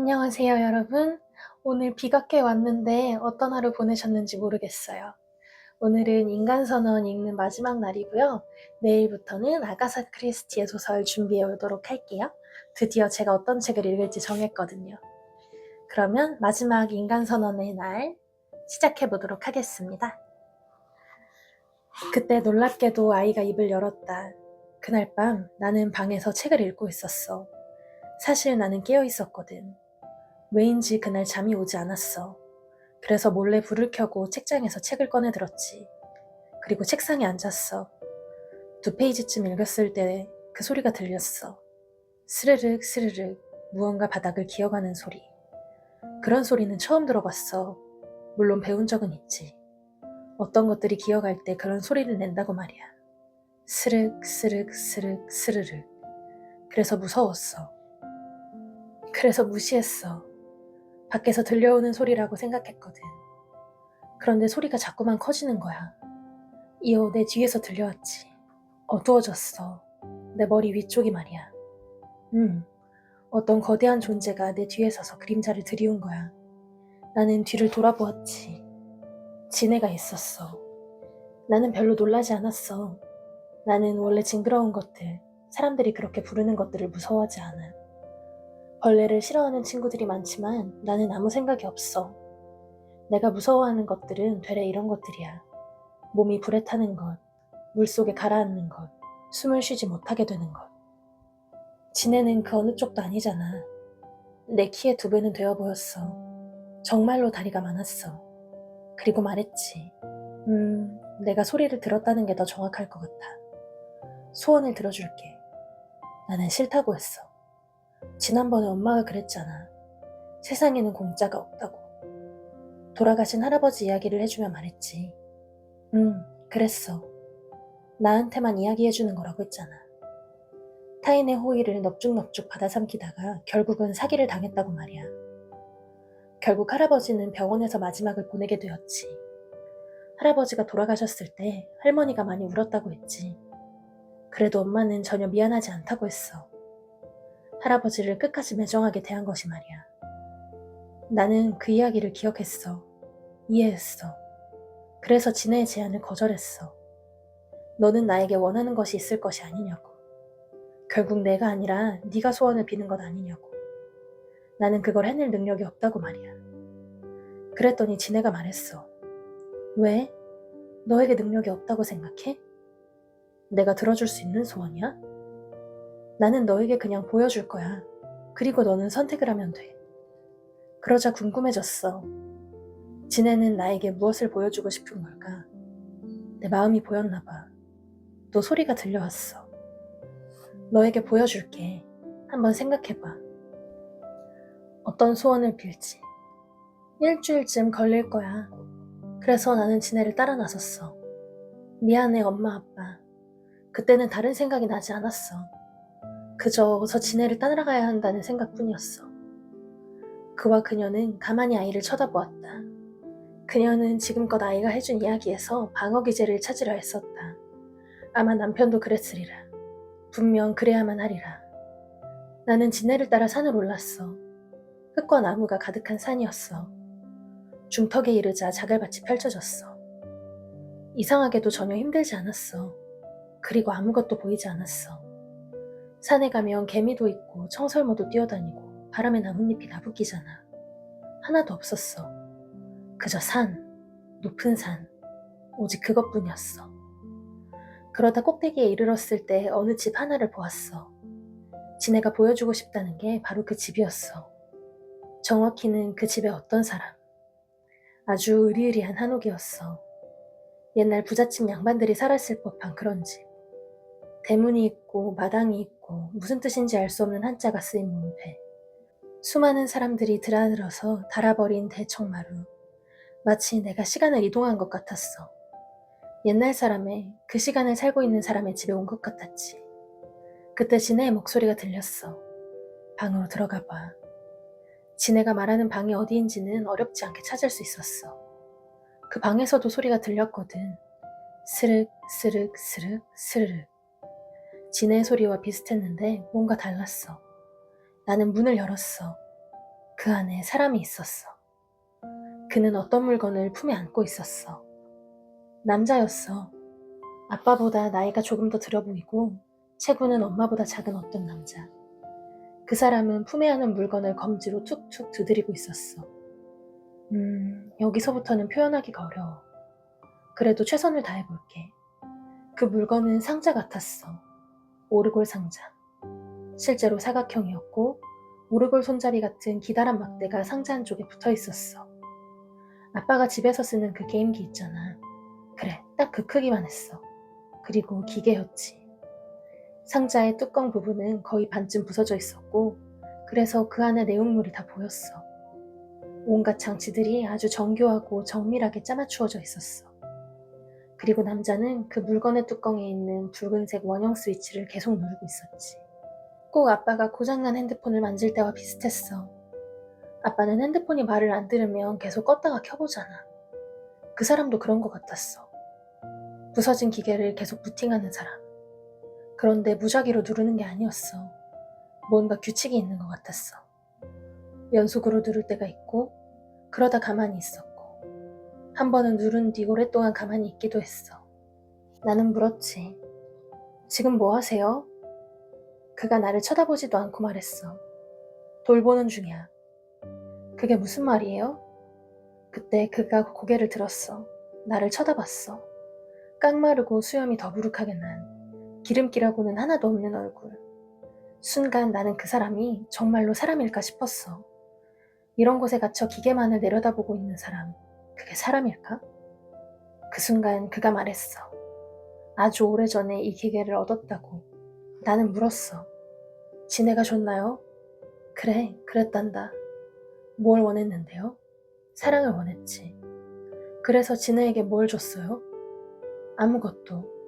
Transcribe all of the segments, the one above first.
안녕하세요, 여러분. 오늘 비가 꽤 왔는데 어떤 하루 보내셨는지 모르겠어요. 오늘은 인간선언 읽는 마지막 날이고요. 내일부터는 아가사 크리스티의 소설 준비해 오도록 할게요. 드디어 제가 어떤 책을 읽을지 정했거든요. 그러면 마지막 인간선언의 날 시작해 보도록 하겠습니다. 그때 놀랍게도 아이가 입을 열었다. 그날 밤 나는 방에서 책을 읽고 있었어. 사실 나는 깨어 있었거든. 왜인지 그날 잠이 오지 않았어. 그래서 몰래 불을 켜고 책장에서 책을 꺼내 들었지. 그리고 책상에 앉았어. 2페이지쯤 읽었을 때 그 소리가 들렸어. 스르륵 스르륵 무언가 바닥을 기어가는 소리. 그런 소리는 처음 들어봤어. 물론 배운 적은 있지. 어떤 것들이 기어갈 때 그런 소리를 낸다고 말이야. 스륵 스륵 스륵 스르륵. 그래서 무서웠어. 그래서 무시했어. 밖에서 들려오는 소리라고 생각했거든. 그런데 소리가 자꾸만 커지는 거야. 이어 내 뒤에서 들려왔지. 어두워졌어. 내 머리 위쪽이 말이야. 어떤 거대한 존재가 내 뒤에 서서 그림자를 들이운 거야. 나는 뒤를 돌아보았지. 지네가 있었어. 나는 별로 놀라지 않았어. 나는 원래 징그러운 것들, 사람들이 그렇게 부르는 것들을 무서워하지 않아. 벌레를 싫어하는 친구들이 많지만 나는 아무 생각이 없어. 내가 무서워하는 것들은 되레 이런 것들이야. 몸이 불에 타는 것, 물속에 가라앉는 것, 숨을 쉬지 못하게 되는 것. 지네는 그 어느 쪽도 아니잖아. 내 키의 2배는 되어 보였어. 정말로 다리가 많았어. 그리고 말했지. 내가 소리를 들었다는 게 더 정확할 것 같아. 소원을 들어줄게. 나는 싫다고 했어. 지난번에 엄마가 그랬잖아. 세상에는 공짜가 없다고. 돌아가신 할아버지 이야기를 해주며 말했지. 그랬어. 나한테만 이야기해주는 거라고 했잖아. 타인의 호의를 넙죽넙죽 받아삼키다가 결국은 사기를 당했다고 말이야. 결국 할아버지는 병원에서 마지막을 보내게 되었지. 할아버지가 돌아가셨을 때 할머니가 많이 울었다고 했지. 그래도 엄마는 전혀 미안하지 않다고 했어. 할아버지를 끝까지 매정하게 대한 것이 말이야. 나는 그 이야기를 기억했어. 이해했어. 그래서 지네의 제안을 거절했어. 너는 나에게 원하는 것이 있을 것이 아니냐고. 결국 내가 아니라 네가 소원을 비는 것 아니냐고. 나는 그걸 해낼 능력이 없다고 말이야. 그랬더니 지네가 말했어. 왜? 너에게 능력이 없다고 생각해? 내가 들어줄 수 있는 소원이야? 나는 너에게 그냥 보여줄 거야. 그리고 너는 선택을 하면 돼. 그러자 궁금해졌어. 지네는 나에게 무엇을 보여주고 싶은 걸까? 내 마음이 보였나 봐. 또 소리가 들려왔어. 너에게 보여줄게. 한번 생각해봐. 어떤 소원을 빌지. 일주일쯤 걸릴 거야. 그래서 나는 지네를 따라 나섰어. 미안해, 엄마, 아빠. 그때는 다른 생각이 나지 않았어. 그저 어서 지네를 따라가야 한다는 생각뿐이었어. 그와 그녀는 가만히 아이를 쳐다보았다. 그녀는 지금껏 아이가 해준 이야기에서 방어 기제를 찾으려 했었다. 아마 남편도 그랬으리라. 분명 그래야만 하리라. 나는 지네를 따라 산을 올랐어. 흙과 나무가 가득한 산이었어. 중턱에 이르자 자갈밭이 펼쳐졌어. 이상하게도 전혀 힘들지 않았어. 그리고 아무것도 보이지 않았어. 산에 가면 개미도 있고 청설모도 뛰어다니고 바람에 나뭇잎이 나부끼잖아. 하나도 없었어. 그저 산, 높은 산, 오직 그것뿐이었어. 그러다 꼭대기에 이르렀을 때 어느 집 하나를 보았어. 지네가 보여주고 싶다는 게 바로 그 집이었어. 정확히는 그 집의 어떤 사람. 아주 으리으리한 한옥이었어. 옛날 부잣집 양반들이 살았을 법한 그런 집. 대문이 있고 마당이 있고 무슨 뜻인지 알 수 없는 한자가 쓰인 문패. 수많은 사람들이 드나들어서 닳아버린 대청마루. 마치 내가 시간을 이동한 것 같았어. 옛날 사람의, 그 시간을 살고 있는 사람의 집에 온 것 같았지. 그때 지네의 목소리가 들렸어. 방으로 들어가 봐. 지네가 말하는 방이 어디인지는 어렵지 않게 찾을 수 있었어. 그 방에서도 소리가 들렸거든. 스륵 스륵 스륵 스르륵. 지네의 소리와 비슷했는데 뭔가 달랐어. 나는 문을 열었어. 그 안에 사람이 있었어. 그는 어떤 물건을 품에 안고 있었어. 남자였어. 아빠보다 나이가 조금 더 들어 보이고 체구는 엄마보다 작은 어떤 남자. 그 사람은 품에 안은 물건을 검지로 툭툭 두드리고 있었어. 여기서부터는 표현하기가 어려워. 그래도 최선을 다해볼게. 그 물건은 상자 같았어. 오르골 상자. 실제로 사각형이었고 오르골 손잡이 같은 기다란 막대가 상자 한쪽에 붙어 있었어. 아빠가 집에서 쓰는 그 게임기 있잖아. 그래, 딱 그 크기만 했어. 그리고 기계였지. 상자의 뚜껑 부분은 거의 반쯤 부서져 있었고 그래서 그 안에 내용물이 다 보였어. 온갖 장치들이 아주 정교하고 정밀하게 짜맞추어져 있었어. 그리고 남자는 그 물건의 뚜껑에 있는 붉은색 원형 스위치를 계속 누르고 있었지. 꼭 아빠가 고장난 핸드폰을 만질 때와 비슷했어. 아빠는 핸드폰이 말을 안 들으면 계속 껐다가 켜보잖아. 그 사람도 그런 것 같았어. 부서진 기계를 계속 부팅하는 사람. 그런데 무작위로 누르는 게 아니었어. 뭔가 규칙이 있는 것 같았어. 연속으로 누를 때가 있고 그러다 가만히 있었고 한 번은 누른 뒤 오랫동안 가만히 있기도 했어. 나는 물었지. 지금 뭐 하세요? 그가 나를 쳐다보지도 않고 말했어. 돌보는 중이야. 그게 무슨 말이에요? 그때 그가 고개를 들었어. 나를 쳐다봤어. 깡마르고 수염이 더부룩하게 난 기름기라고는 하나도 없는 얼굴. 순간 나는 그 사람이 정말로 사람일까 싶었어. 이런 곳에 갇혀 기계만을 내려다보고 있는 사람, 그게 사람일까? 그 순간 그가 말했어. 아주 오래전에 이 기계를 얻었다고. 나는 물었어. 지네가 줬나요? 그래, 그랬단다. 뭘 원했는데요? 사랑을 원했지. 그래서 지네에게 뭘 줬어요? 아무것도.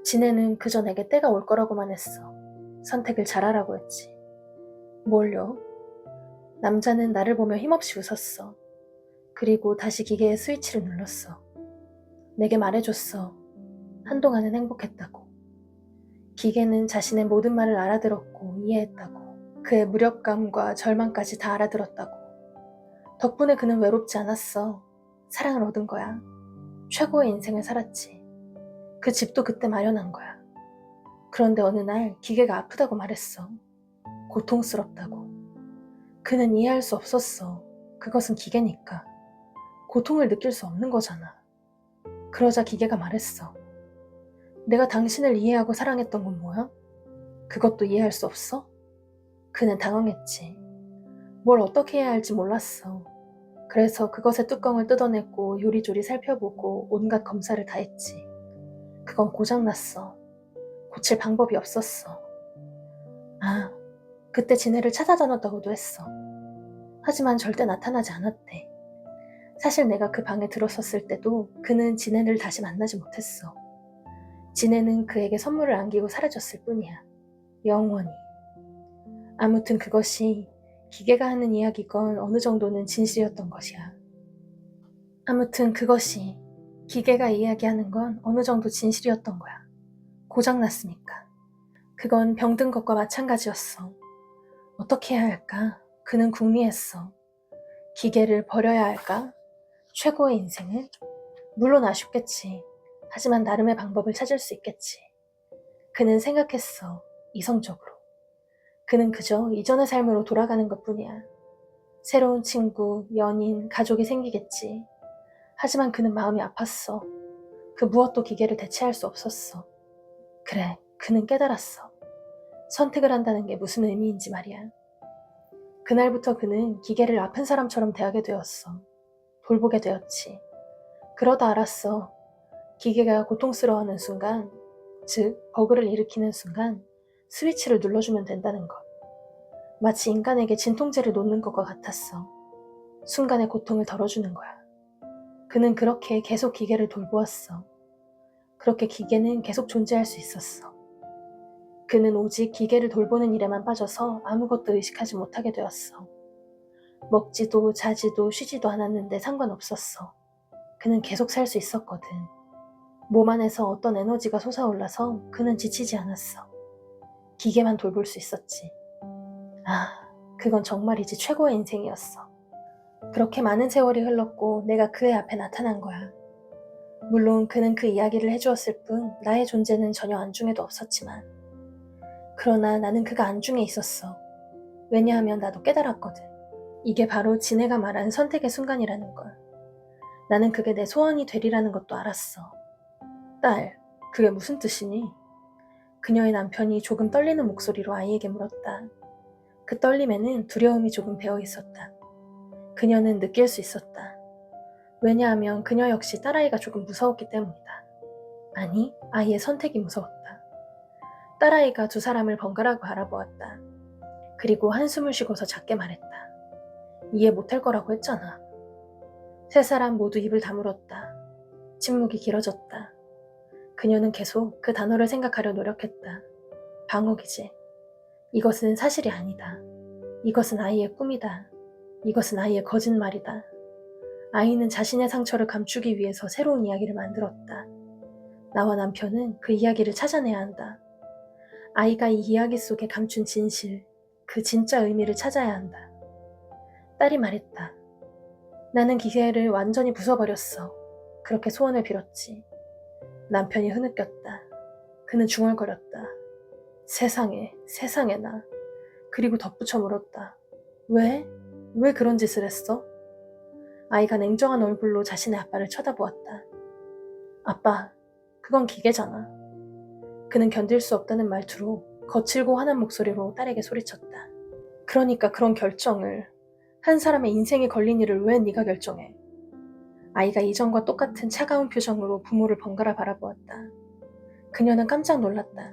지네는 그저 내게 때가 올 거라고만 했어. 선택을 잘하라고 했지. 뭘요? 남자는 나를 보며 힘없이 웃었어. 그리고 다시 기계의 스위치를 눌렀어. 내게 말해줬어. 한동안은 행복했다고. 기계는 자신의 모든 말을 알아들었고 이해했다고. 그의 무력감과 절망까지 다 알아들었다고. 덕분에 그는 외롭지 않았어. 사랑을 얻은 거야. 최고의 인생을 살았지. 그 집도 그때 마련한 거야. 그런데 어느 날 기계가 아프다고 말했어. 고통스럽다고. 그는 이해할 수 없었어. 그것은 기계니까. 고통을 느낄 수 없는 거잖아. 그러자 기계가 말했어. 내가 당신을 이해하고 사랑했던 건 뭐야? 그것도 이해할 수 없어? 그는 당황했지. 뭘 어떻게 해야 할지 몰랐어. 그래서 그것의 뚜껑을 뜯어내고 요리조리 살펴보고 온갖 검사를 다 했지. 그건 고장났어. 고칠 방법이 없었어. 아, 그때 지네를 찾아다녔다고도 했어. 하지만 절대 나타나지 않았대. 사실 내가 그 방에 들어섰을 때도 그는 지네를 다시 만나지 못했어. 지네는 그에게 선물을 안기고 사라졌을 뿐이야. 영원히. 아무튼 그것이 기계가 하는 이야기건 어느 정도는 진실이었던 것이야. 아무튼 그것이 기계가 이야기하는 건 어느 정도 진실이었던 거야. 고장났으니까. 그건 병든 것과 마찬가지였어. 어떻게 해야 할까? 그는 궁리했어. 기계를 버려야 할까? 최고의 인생을? 물론 아쉽겠지. 하지만 나름의 방법을 찾을 수 있겠지. 그는 생각했어. 이성적으로. 그는 그저 이전의 삶으로 돌아가는 것뿐이야. 새로운 친구, 연인, 가족이 생기겠지. 하지만 그는 마음이 아팠어. 그 무엇도 기계를 대체할 수 없었어. 그래, 그는 깨달았어. 선택을 한다는 게 무슨 의미인지 말이야. 그날부터 그는 기계를 아픈 사람처럼 대하게 되었어. 돌보게 되었지. 그러다 알았어. 기계가 고통스러워하는 순간, 즉 버그를 일으키는 순간 스위치를 눌러주면 된다는 것. 마치 인간에게 진통제를 놓는 것과 같았어. 순간의 고통을 덜어주는 거야. 그는 그렇게 계속 기계를 돌보았어. 그렇게 기계는 계속 존재할 수 있었어. 그는 오직 기계를 돌보는 일에만 빠져서 아무것도 의식하지 못하게 되었어. 먹지도 자지도 쉬지도 않았는데 상관없었어. 그는 계속 살 수 있었거든. 몸 안에서 어떤 에너지가 솟아올라서 그는 지치지 않았어. 기계만 돌볼 수 있었지. 아, 그건 정말이지 최고의 인생이었어. 그렇게 많은 세월이 흘렀고 내가 그의 앞에 나타난 거야. 물론 그는 그 이야기를 해주었을 뿐 나의 존재는 전혀 안중에도 없었지만, 그러나 나는 그가 안중에 있었어. 왜냐하면 나도 깨달았거든. 이게 바로 지네가 말한 선택의 순간이라는 걸. 나는 그게 내 소원이 되리라는 것도 알았어. 딸, 그게 무슨 뜻이니? 그녀의 남편이 조금 떨리는 목소리로 아이에게 물었다. 그 떨림에는 두려움이 조금 배어 있었다. 그녀는 느낄 수 있었다. 왜냐하면 그녀 역시 딸아이가 조금 무서웠기 때문이다. 아니, 아이의 선택이 무서웠다. 딸아이가 두 사람을 번갈아 바라보았다. 그리고 한숨을 쉬고서 작게 말했다. 이해 못할 거라고 했잖아. 세 사람 모두 입을 다물었다. 침묵이 길어졌다. 그녀는 계속 그 단어를 생각하려 노력했다. 방어기지. 이것은 사실이 아니다. 이것은 아이의 꿈이다. 이것은 아이의 거짓말이다. 아이는 자신의 상처를 감추기 위해서 새로운 이야기를 만들었다. 나와 남편은 그 이야기를 찾아내야 한다. 아이가 이 이야기 속에 감춘 진실, 그 진짜 의미를 찾아야 한다. 딸이 말했다. 나는 기계를 완전히 부숴버렸어. 그렇게 소원을 빌었지. 남편이 흐느꼈다. 그는 중얼거렸다. 세상에 나. 그리고 덧붙여 물었다. 왜? 왜 그런 짓을 했어? 아이가 냉정한 얼굴로 자신의 아빠를 쳐다보았다. 아빠, 그건 기계잖아. 그는 견딜 수 없다는 말투로 거칠고 화난 목소리로 딸에게 소리쳤다. 그러니까 그런 결정을, 한 사람의 인생에 걸린 일을 왜 네가 결정해? 아이가 이전과 똑같은 차가운 표정으로 부모를 번갈아 바라보았다. 그녀는 깜짝 놀랐다.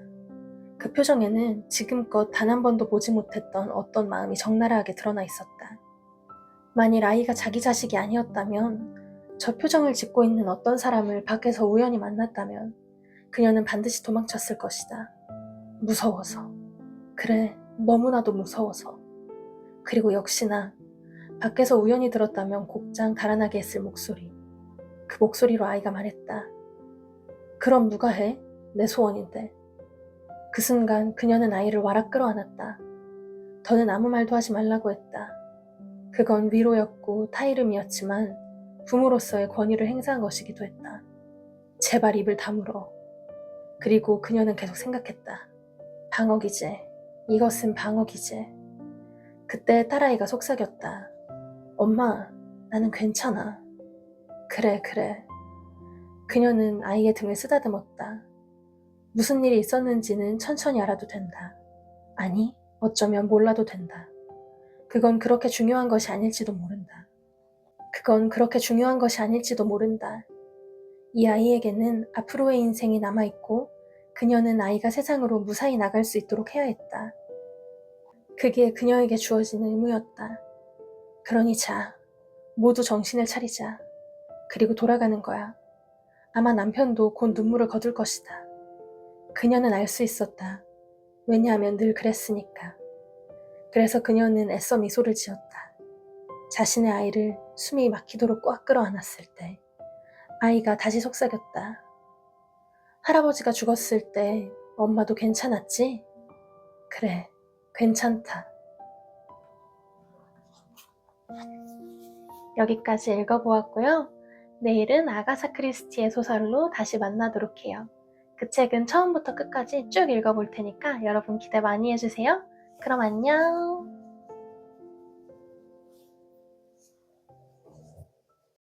그 표정에는 지금껏 단 한 번도 보지 못했던 어떤 마음이 적나라하게 드러나 있었다. 만일 아이가 자기 자식이 아니었다면, 저 표정을 짓고 있는 어떤 사람을 밖에서 우연히 만났다면 그녀는 반드시 도망쳤을 것이다. 무서워서. 그래, 너무나도 무서워서. 그리고 역시나 밖에서 우연히 들었다면 곧장 달아나게 했을 목소리. 그 목소리로 아이가 말했다. 그럼 누가 해? 내 소원인데. 그 순간 그녀는 아이를 와락 끌어안았다. 더는 아무 말도 하지 말라고 했다. 그건 위로였고 타이름이었지만 부모로서의 권위를 행사한 것이기도 했다. 제발 입을 다물어. 그리고 그녀는 계속 생각했다. 방어기제. 이것은 방어기제. 그때 딸아이가 속삭였다. 엄마, 나는 괜찮아. 그래. 그녀는 아이의 등을 쓰다듬었다. 무슨 일이 있었는지는 천천히 알아도 된다. 아니, 어쩌면 몰라도 된다. 그건 그렇게 중요한 것이 아닐지도 모른다. 이 아이에게는 앞으로의 인생이 남아있고 그녀는 아이가 세상으로 무사히 나갈 수 있도록 해야 했다. 그게 그녀에게 주어진 의무였다. 그러니 자, 모두 정신을 차리자. 그리고 돌아가는 거야. 아마 남편도 곧 눈물을 거둘 것이다. 그녀는 알 수 있었다. 왜냐하면 늘 그랬으니까. 그래서 그녀는 애써 미소를 지었다. 자신의 아이를 숨이 막히도록 꽉 끌어안았을 때 아이가 다시 속삭였다. 할아버지가 죽었을 때 엄마도 괜찮았지? 그래, 괜찮다. 여기까지 읽어보았고요. 내일은 아가사 크리스티의 소설로 다시 만나도록 해요. 그 책은 처음부터 끝까지 쭉 읽어볼 테니까 여러분 기대 많이 해주세요. 그럼 안녕.